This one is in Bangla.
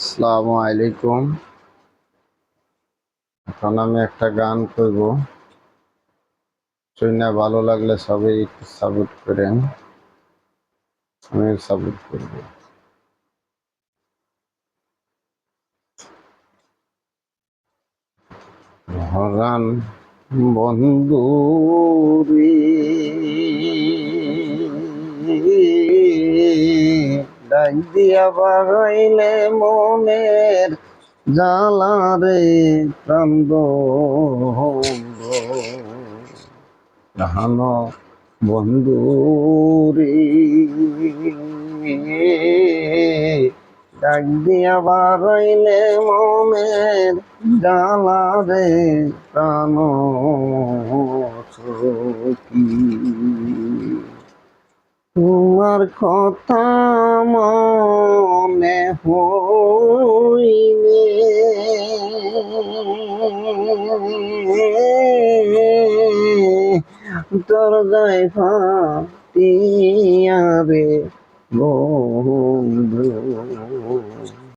আসসালামু আলাইকুম। এখন আমি একটা গান করব, শুনে ভালো লাগলে সবাই একটু সাপোর্ট করেন। আমি সাপোর্ট করব। হরান বন্ধু রে, ডাক দিয়া বাগাইলে মনের জ্বালা রে, প্রাণ জাহান বন্ধু রে, ডাক দিয়া বাড়াইলে মনের জ্বালা রে, প্রাণ সখী। তোমার কথা মনে হইলে দরজায় ফাটিয়া রে বন্ধু,